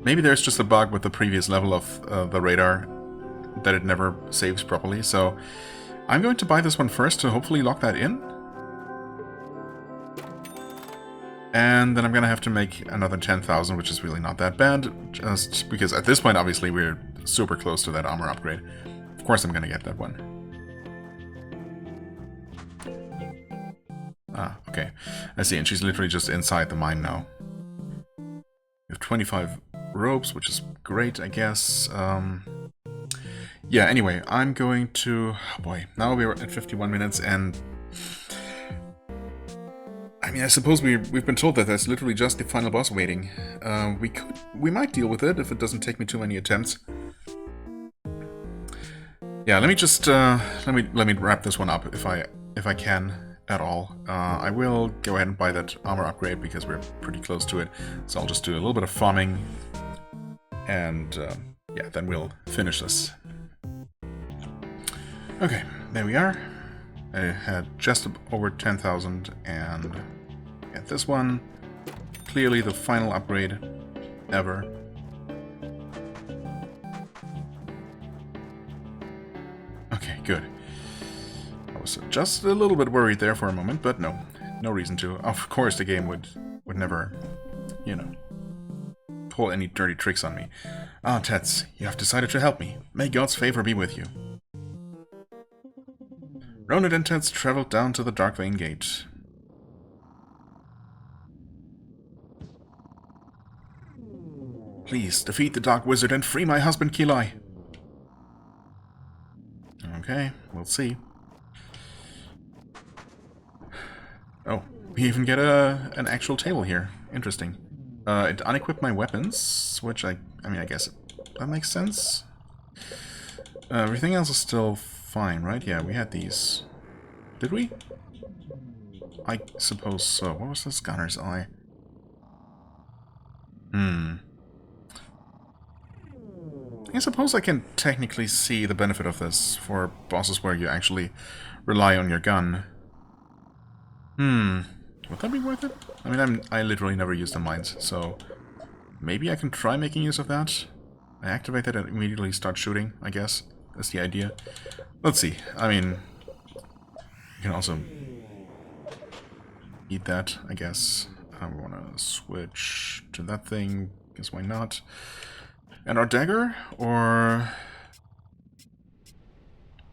Maybe there's just a bug with the previous level of the radar that it never saves properly, so I'm going to buy this one first to hopefully lock that in. And then I'm going to have to make another 10,000, which is really not that bad, just because at this point, obviously, we're super close to that armor upgrade. Of course I'm going to get that one. Ah, okay. I see, and she's literally just inside the mine now. We have 25 ropes, which is great, I guess. Yeah, anyway, I'm going to... Oh boy, now we're at 51 minutes, and... I mean, I suppose we've been told that there's literally just the final boss waiting. We might deal with it if it doesn't take me too many attempts. Yeah, let me just let me wrap this one up if I can at all. I will go ahead and buy that armor upgrade because we're pretty close to it. So I'll just do a little bit of farming, and yeah, then we'll finish this. Okay, there we are. I had just over 10,000, and get this one. Clearly the final upgrade ever. Okay, good. I was just a little bit worried there for a moment, but no reason to. Of course the game would never, you know, pull any dirty tricks on me. Ah, Tets, you have decided to help me. May God's favor be with you. Ronan and Tets traveled down to the Dark Vein Gate. Please, defeat the Dark Wizard and free my husband Kilai. Okay, we'll see. Oh, we even get an actual table here. Interesting. It unequipped my weapons, which I mean, I guess that makes sense. Everything else is still fine, right? Yeah, we had these. Did we? I suppose so. What was this gunner's eye? I suppose I can technically see the benefit of this for bosses where you actually rely on your gun. Would that be worth it? I mean, I literally never use the mines, so maybe I can try making use of that. I activate it and immediately start shooting, I guess. That's the idea. Let's see. I mean, you can also eat that, I guess. I want to switch to that thing, guess why not? And our dagger, or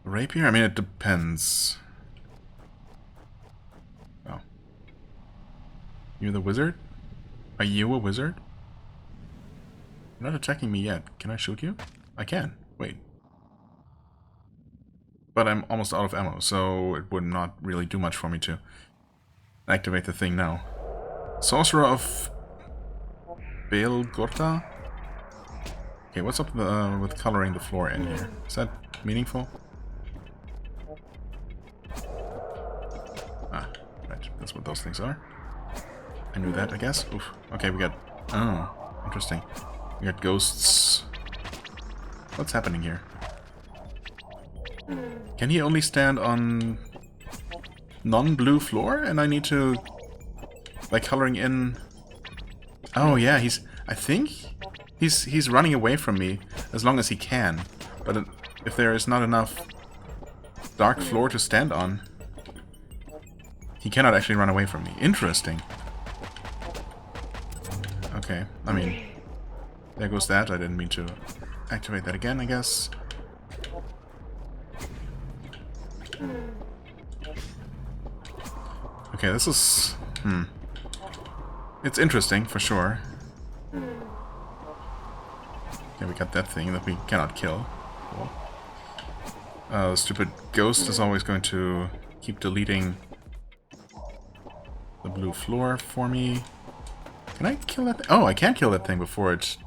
rapier? I mean, it depends. Oh. You're the wizard? Are you a wizard? You're not attacking me yet. Can I shoot you? I can. Wait. But I'm almost out of ammo, so it would not really do much for me to activate the thing now. Sorcerer of Belgorta? Okay, what's up with coloring the floor in here? Is that meaningful? Ah, right. That's what those things are. I knew that, I guess. Oof. Okay, we got... Oh, interesting. We got ghosts. What's happening here? Can he only stand on non-blue floor? And I need to... By coloring in... Oh, yeah, he's... I think... He's running away from me as long as he can. But if there is not enough dark floor to stand on, he cannot actually run away from me. Interesting. Okay, I mean, there goes that. I didn't mean to activate that again, I guess. Okay, this is... It's interesting, for sure. Yeah, we got that thing that we cannot kill. Cool. The stupid ghost is always going to keep deleting the blue floor for me. Can I kill that thing? Oh, I can kill that thing before it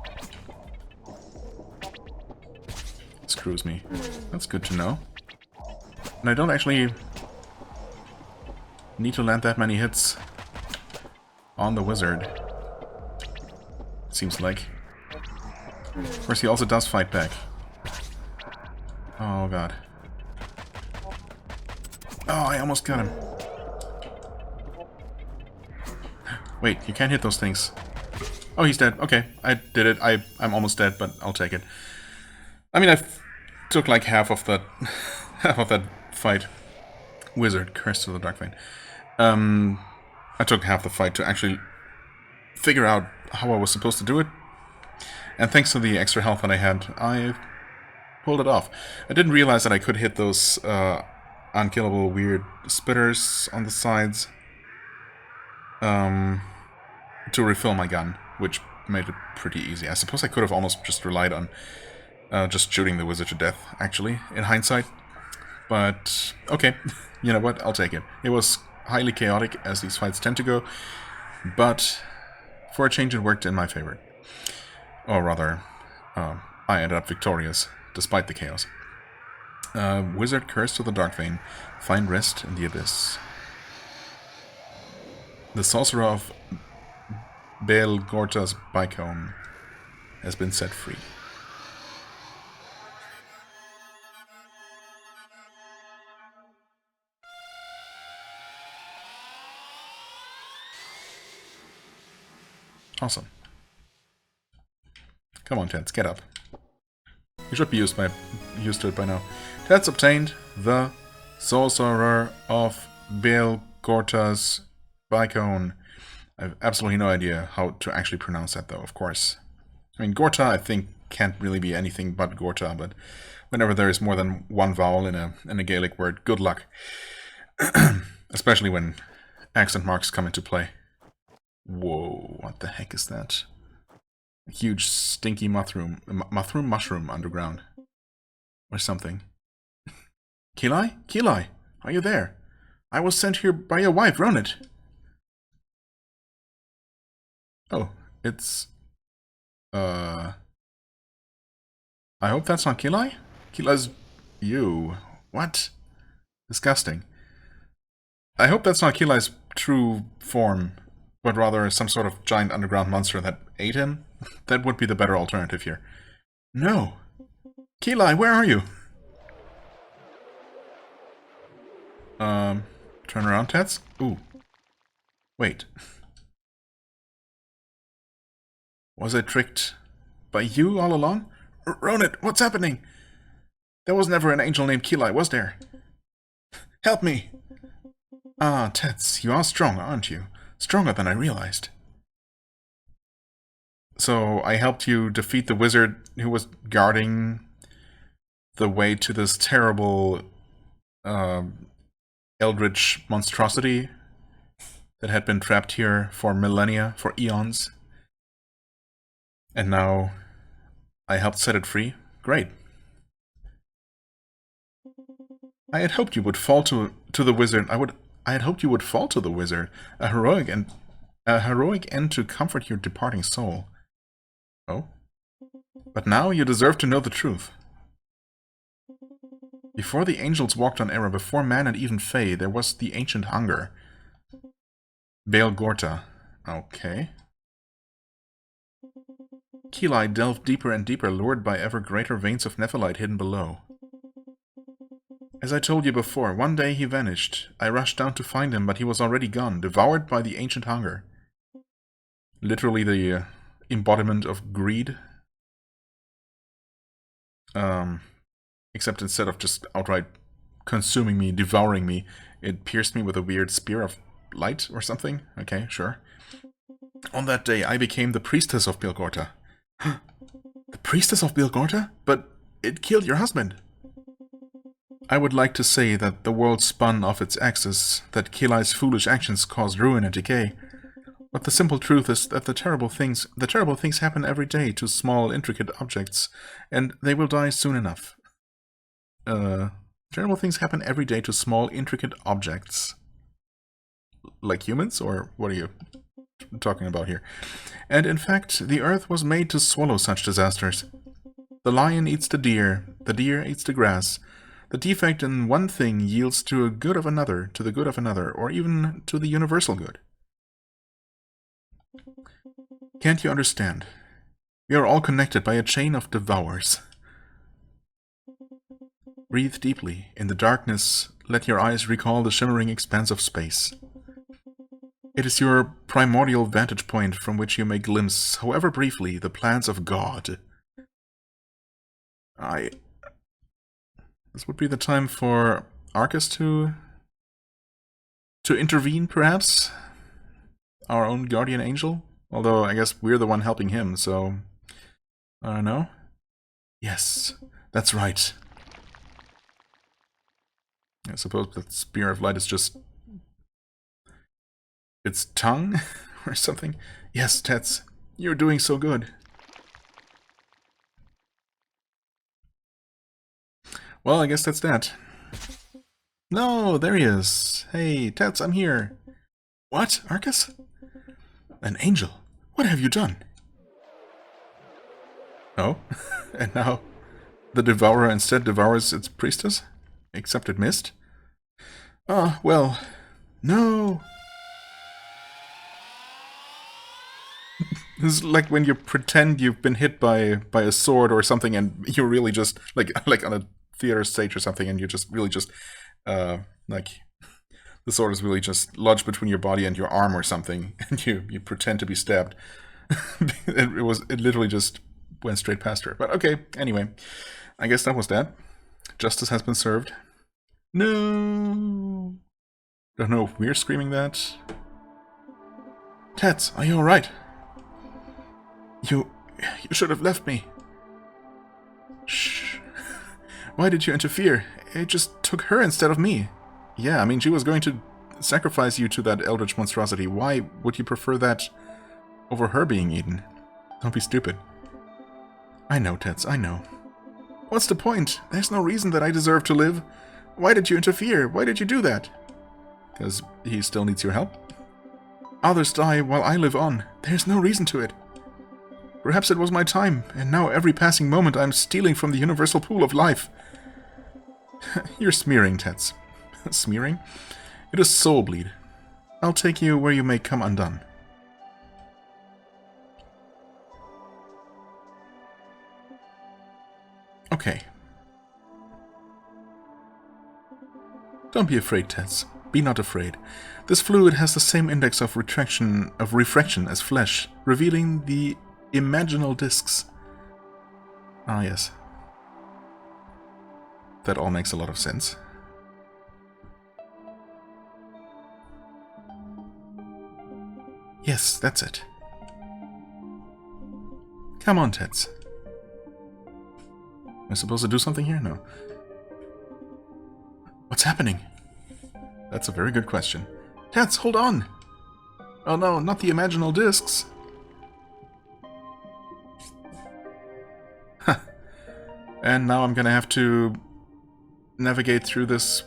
screws me. That's good to know. And I don't actually need to land that many hits on the wizard. Seems like. Of course, he also does fight back. Oh, God. Oh, I almost got him. Wait, you can't hit those things. Oh, he's dead. Okay, I did it. I'm almost dead, but I'll take it. I mean, I took like half of that half of that fight. Wizard, Curse to the Dark Vein. I took half the fight to actually figure out how I was supposed to do it. And thanks to the extra health that I had, I pulled it off. I didn't realize that I could hit those unkillable weird spitters on the sides to refill my gun, which made it pretty easy. I suppose I could have almost just relied on just shooting the wizard to death, actually, in hindsight. But, okay, you know what, I'll take it. It was highly chaotic, as these fights tend to go, but for a change it worked in my favor. Or rather, I ended up victorious, despite the chaos. Wizard Curse to the Dark Vein. Find rest in the abyss. The sorcerer of Baal Gorta's Bicone has been set free. Awesome. Come on, Teds, get up. You should be used to it by now. Teds obtained the sorcerer of Baal Gorta's Bicone. I have absolutely no idea how to actually pronounce that, though, of course. I mean, Gorta, I think, can't really be anything but Gorta, but whenever there is more than one vowel in a Gaelic word, good luck. Especially when accent marks come into play. Whoa, what the heck is that? A huge, stinky mushroom underground. Or something. Kili? Kili, are you there? I was sent here by your wife, Ronit. Oh, it's... I hope that's not Kili? Kili's... you. What? Disgusting. I hope that's not Kili's true form, but rather some sort of giant underground monster that ate him. That would be the better alternative here. No! Kili, where are you? Turn around, Tats? Ooh. Wait. Was I tricked by you all along? Ronit, what's happening? There was never an angel named Kili, was there? Help me! Ah, Tets, you are strong, aren't you? Stronger than I realized. So, I helped you defeat the wizard who was guarding the way to this terrible eldritch monstrosity that had been trapped here for millennia, for eons. And now I helped set it free? Great. I had hoped you would fall to the wizard. I had hoped you would fall to the wizard. A heroic end to comfort your departing soul. Oh? But now you deserve to know the truth. Before the angels walked on Era, before man and even Fae, there was the ancient hunger. Baal Gorta. Okay. Kili delved deeper and deeper, lured by ever greater veins of nephelite hidden below. As I told you before, one day he vanished. I rushed down to find him, but he was already gone, devoured by the ancient hunger. Literally the embodiment of greed. Except instead of just outright consuming me, devouring me, it pierced me with a weird spear of light or something. Okay, sure. On that day, I became the priestess of Baal Gorta. The priestess of Baal Gorta? But it killed your husband. I would like to say that the world spun off its axis, that Kilai's foolish actions caused ruin and decay. But the simple truth is that the terrible things happen every day to small, intricate objects, and they will die soon enough. Terrible things happen every day to small, intricate objects. Like humans, or what are you talking about here? And in fact, the earth was made to swallow such disasters. The lion eats the deer eats the grass. The defect in one thing yields to the good of another, or even to the universal good. Can't you understand? We are all connected by a chain of devourers. Breathe deeply. In the darkness, let your eyes recall the shimmering expanse of space. It is your primordial vantage point from which you may glimpse, however briefly, the plans of God. This would be the time for Arcus to intervene, perhaps? Our own guardian angel? Although, I guess we're the one helping him, so... I don't know. Yes, that's right. I suppose that Spear of Light is just... its tongue? Or something? Yes, Tets, you're doing so good. Well, I guess that's that. No, there he is. Hey, Tets, I'm here. What, Arcus? An angel? What have you done? Oh, and now the Devourer instead devours its priestess? Except it missed? Ah, well, no. This is like when you pretend you've been hit by a sword or something, and you're really just like on a theater stage or something, and you're just really just like the sword is really just lodged between your body and your arm or something, and you pretend to be stabbed. it literally just went straight past her. But okay, anyway, I guess that was that. Justice has been served. No. Don't know if we're screaming that. Tats, are you alright? You should have left me. Shh. Why did you interfere? It just took her instead of me. Yeah, I mean, she was going to sacrifice you to that eldritch monstrosity. Why would you prefer that over her being eaten? Don't be stupid. I know, Tets, I know. What's the point? There's no reason that I deserve to live. Why did you interfere? Why did you do that? Because he still needs your help. Others die while I live on. There's no reason to it. Perhaps it was my time, and now every passing moment I'm stealing from the universal pool of life. You're smearing, Tets. Smearing? It is soul bleed. I'll take you where you may come undone. Okay. Don't be afraid, Tets. Be not afraid. This fluid has the same index of refraction as flesh, revealing the imaginal discs. Ah, yes. That all makes a lot of sense. Yes, that's it. Come on, Tets. Am I supposed to do something here? No. What's happening? That's a very good question. Tets, hold on! Oh no, not the imaginal discs! Huh. And now I'm gonna have to navigate through this,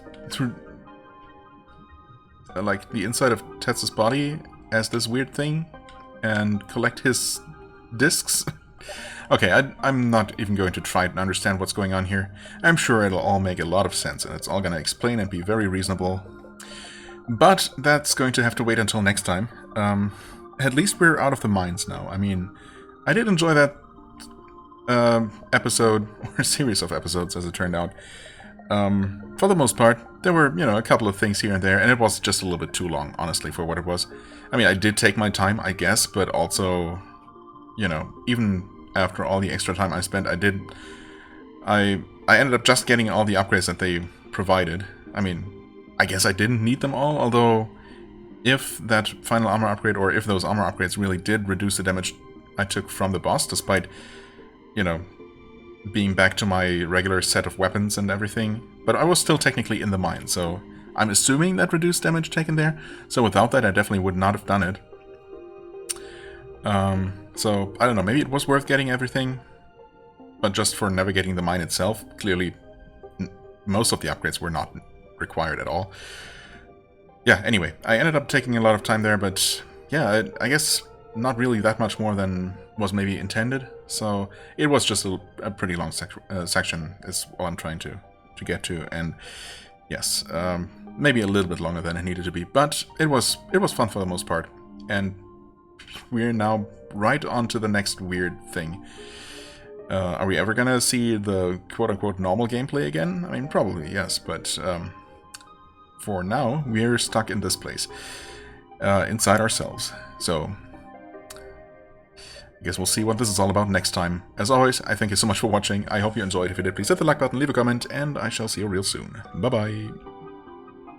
like, the inside of Tets's body as this weird thing, and collect his discs. Okay, I'm not even going to try and understand what's going on here. I'm sure it'll all make a lot of sense, and it's all gonna explain and be very reasonable. But that's going to have to wait until next time. At least we're out of the mines now. I mean, I did enjoy that episode, or series of episodes as it turned out. For the most part, there were, you know, a couple of things here and there, and it was just a little bit too long, honestly, for what it was. I mean, I did take my time, I guess, but also, you know, even after all the extra time I spent, I ended up just getting all the upgrades that they provided. I mean, I guess I didn't need them all, although if that final armor upgrade, or if those armor upgrades really did reduce the damage I took from the boss, despite, you know, being back to my regular set of weapons and everything, but I was still technically in the mine, so I'm assuming that reduced damage taken there. So without that, I definitely would not have done it. So, I don't know, maybe it was worth getting everything, but just for navigating the mine itself, clearly most of the upgrades were not required at all. Yeah, anyway, I ended up taking a lot of time there, but yeah, I guess not really that much more than was maybe intended, so it was just a pretty long section is all I'm trying to get to, and yes, maybe a little bit longer than it needed to be, but it was fun for the most part, and we're now right on to the next weird thing. Are we ever gonna see the quote-unquote normal gameplay again? I mean, probably, yes, but for now, we're stuck in this place, inside ourselves. So, I guess we'll see what this is all about next time. As always, I thank you so much for watching. I hope you enjoyed. If you did, please hit the like button, leave a comment, and I shall see you real soon. Bye-bye!